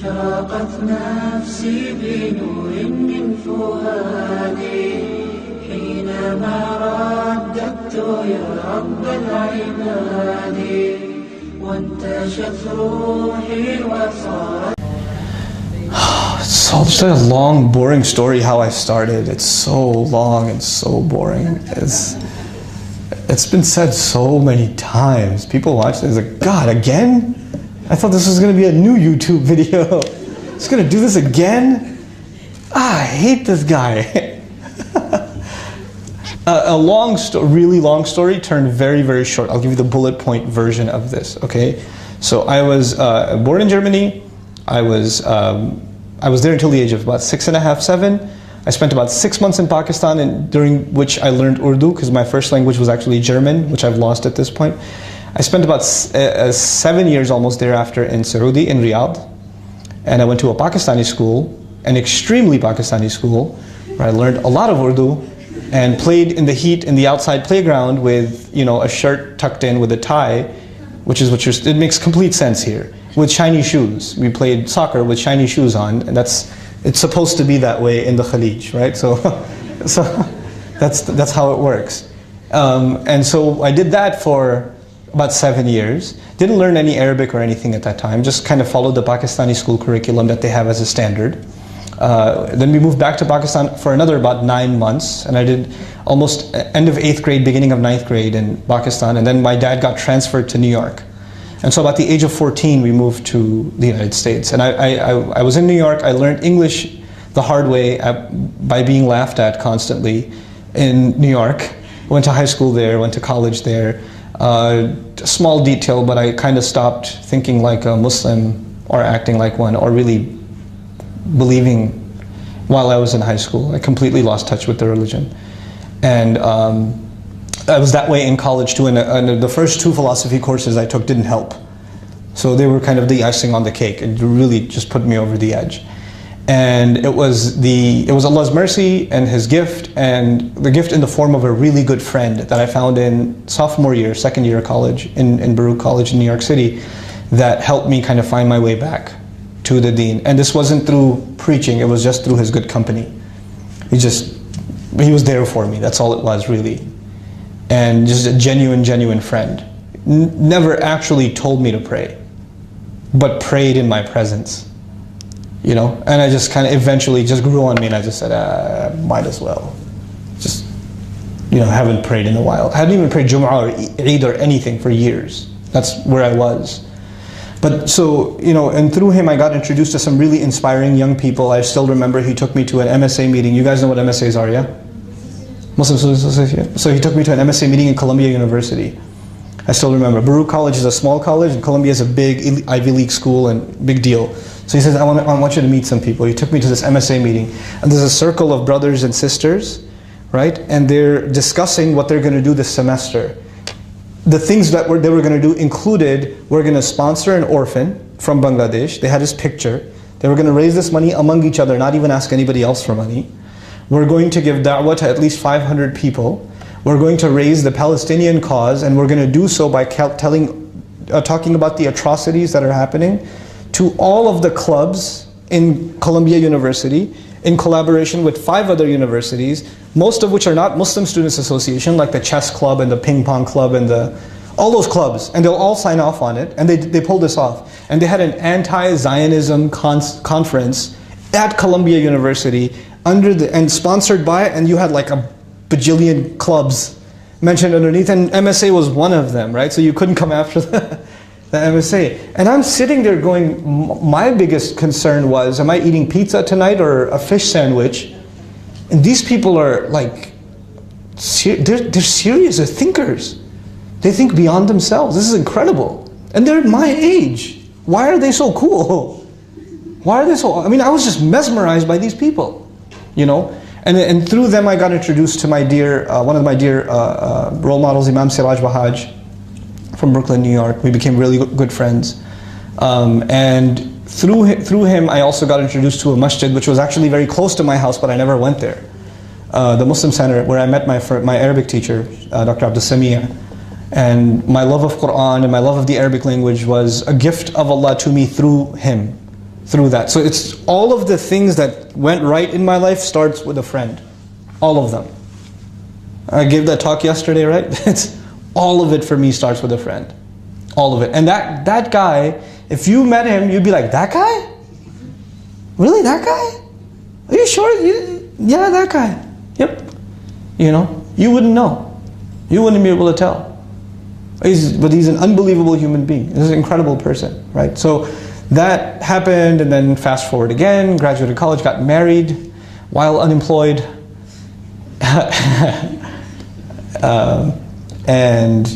أشرقت نفسي بنور من فؤادي حينما رددت يا رب العباد وانتشت روحي وصارت. It's such a long, boring story how I started. It's so long and so boring. It's been said so many times. People watch this like, God, again? I thought this was going to be a new YouTube video. It's going to do this again? I hate this guy. Really long story turned very, very short. I'll give you the bullet point version of this, okay? So I was born in Germany. I was there until the age of about 6.5, 7. I spent about 6 months in Pakistan, and during which I learned Urdu, because my first language was actually German, which I've lost at this point. I spent about 7 years almost thereafter in Saudi, in Riyadh. And I went to a Pakistani school, an extremely Pakistani school, where I learned a lot of Urdu, and played in the heat in the outside playground with, you know, a shirt tucked in with a tie, which is what it makes complete sense here, with shiny shoes. We played soccer with shiny shoes on, and it's supposed to be that way in the Khalij, right? So that's how it works. And so I did that for about 7 years. Didn't learn any Arabic or anything at that time, just kind of followed the Pakistani school curriculum that they have as a standard. Then we moved back to Pakistan for another about 9 months, and I did almost end of 8th grade, beginning of 9th grade in Pakistan, and then my dad got transferred to New York. And so about the age of 14, we moved to the United States. And I was in New York. I learned English the hard way by being laughed at constantly in New York. Went to high school there, went to college there. Small detail, but I kind of stopped thinking like a Muslim or acting like one or really believing while I was in high school. I completely lost touch with the religion. And I was that way in college too, and the first 2 philosophy courses I took didn't help. So they were kind of the icing on the cake. It really just put me over the edge. And it was Allah's mercy and His gift, and the gift in the form of a really good friend that I found in sophomore year, second year of college in Baruch College in New York City, that helped me kind of find my way back to the deen. And this wasn't through preaching, it was just through his good company. He was there for me, that's all it was really. And just a genuine friend. Never actually told me to pray, but prayed in my presence. You know, and I just kind of eventually just grew on me, and I just said, might as well. Just, you know, haven't prayed in a while. I hadn't even prayed Jum'ah or Eid or anything for years. That's where I was. But so, you know, and through him I got introduced to some really inspiring young people. I still remember he took me to an MSA meeting. You guys know what MSAs are, yeah? Muslim Students Association. So he took me to an MSA meeting in Columbia University. I still remember. Baruch College is a small college, and Columbia is a big Ivy League school and big deal. So he says, I want you to meet some people. He took me to this MSA meeting, and there's a circle of brothers and sisters, right? And they're discussing what they're going to do this semester. The things that they were going to do included, we're going to sponsor an orphan from Bangladesh. They had his picture. They were going to raise this money among each other, not even ask anybody else for money. We're going to give da'wah to at least 500 people. We're going to raise the Palestinian cause, and we're going to do so by talking about the atrocities that are happening to all of the clubs in Columbia University, in collaboration with 5 other universities, most of which are not Muslim Students Association, like the chess club and the ping pong club and all those clubs, and they'll all sign off on it, and they pulled this off. And they had an anti-Zionism conference at Columbia University, and sponsored by, and you had like a bajillion clubs mentioned underneath, and MSA was one of them, right? So you couldn't come after the MSA. And I'm sitting there going, my biggest concern was, am I eating pizza tonight or a fish sandwich? And these people are like, they're serious, they're thinkers. They think beyond themselves. This is incredible. And they're my age. Why are they so cool? Why are they so, I mean, I was just mesmerized by these people, you know? And through them I got introduced to my dear, one of my dear role models, Imam Siraj Bahaj from Brooklyn, New York. We became really good friends. And through him I also got introduced to a masjid which was actually very close to my house, but I never went there. The Muslim Center, where I met my Arabic teacher, Dr. Abdul Samia. And my love of Quran and my love of the Arabic language was a gift of Allah to me through him. through that. So it's all of the things that went right in my life starts with a friend. All of them. I gave that talk yesterday, right? It's all of it for me starts with a friend. All of it. And that guy, if you met him, you'd be like, that guy? Really, that guy? Are you sure? Yeah, that guy. Yep. You know, you wouldn't know. You wouldn't be able to tell. But he's an unbelievable human being. He's an incredible person, right? So that happened, and then fast forward again, graduated college, got married while unemployed. And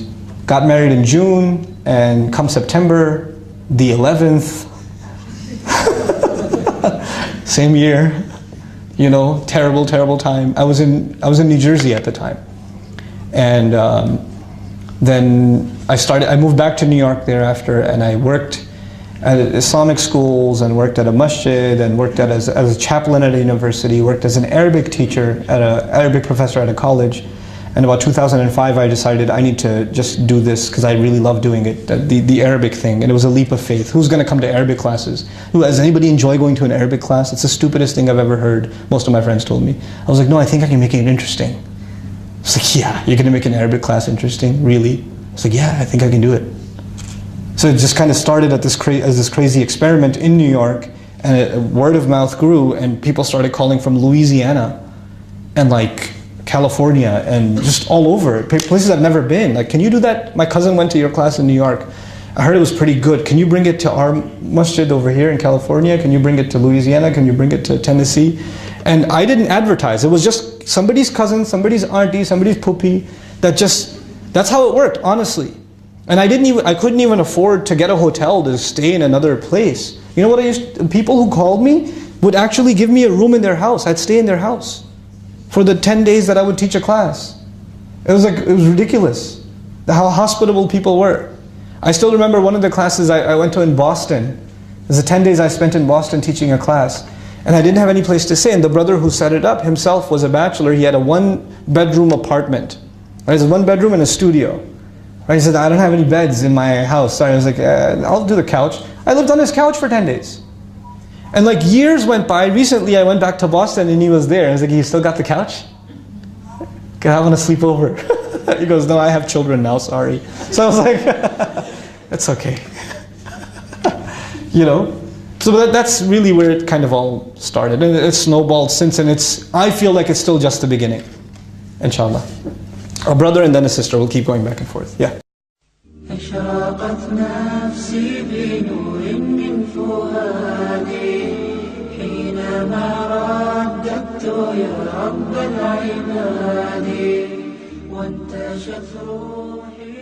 got married in June, and come September the 11th, same year, you know, terrible, terrible time. I was in New Jersey at the time, and then I moved back to New York thereafter, and I worked at Islamic schools, and worked at a masjid, and worked as a chaplain at a university, worked as an Arabic teacher, Arabic professor at a college. And about 2005, I decided I need to just do this because I really love doing it, the Arabic thing. And it was a leap of faith. Who's going to come to Arabic classes? Does anybody enjoy going to an Arabic class? It's the stupidest thing I've ever heard, most of my friends told me. I was like, no, I think I can make it interesting. I was like, yeah, you're going to make an Arabic class interesting? Really? I was like, yeah, I think I can do it. So it just kind of started at as this crazy experiment in New York, and word of mouth grew, and people started calling from Louisiana, and like California, and just all over, places I've never been. Like, can you do that? My cousin went to your class in New York. I heard it was pretty good. Can you bring it to our masjid over here in California? Can you bring it to Louisiana? Can you bring it to Tennessee? And I didn't advertise. It was just somebody's cousin, somebody's auntie, somebody's puppy. That's how it worked, honestly. And I couldn't even afford to get a hotel to stay in another place. You know what people who called me would actually give me a room in their house. I'd stay in their house for the 10 days that I would teach a class. It was ridiculous how hospitable people were. I still remember one of the classes I went to in Boston. It was the 10 days I spent in Boston teaching a class, and I didn't have any place to stay. And the brother who set it up himself was a bachelor. He had a 1-bedroom apartment. Right? It was a 1-bedroom and a studio. Right? He said, I don't have any beds in my house. Sorry. I was like, I'll do the couch. I lived on his couch for 10 days. And like years went by. Recently I went back to Boston and he was there. I was like, you still got the couch? I want to sleep over. He goes, no, I have children now, sorry. So I was like, that's okay. You know? So that's really where it kind of all started. And it's snowballed since, and I feel like it's still just the beginning. Inshallah. A brother and then a sister will keep going back and forth. Yeah. أشرقت نفسي بنور من فؤادي حينما رددت يا رب العباد وانتشت روحي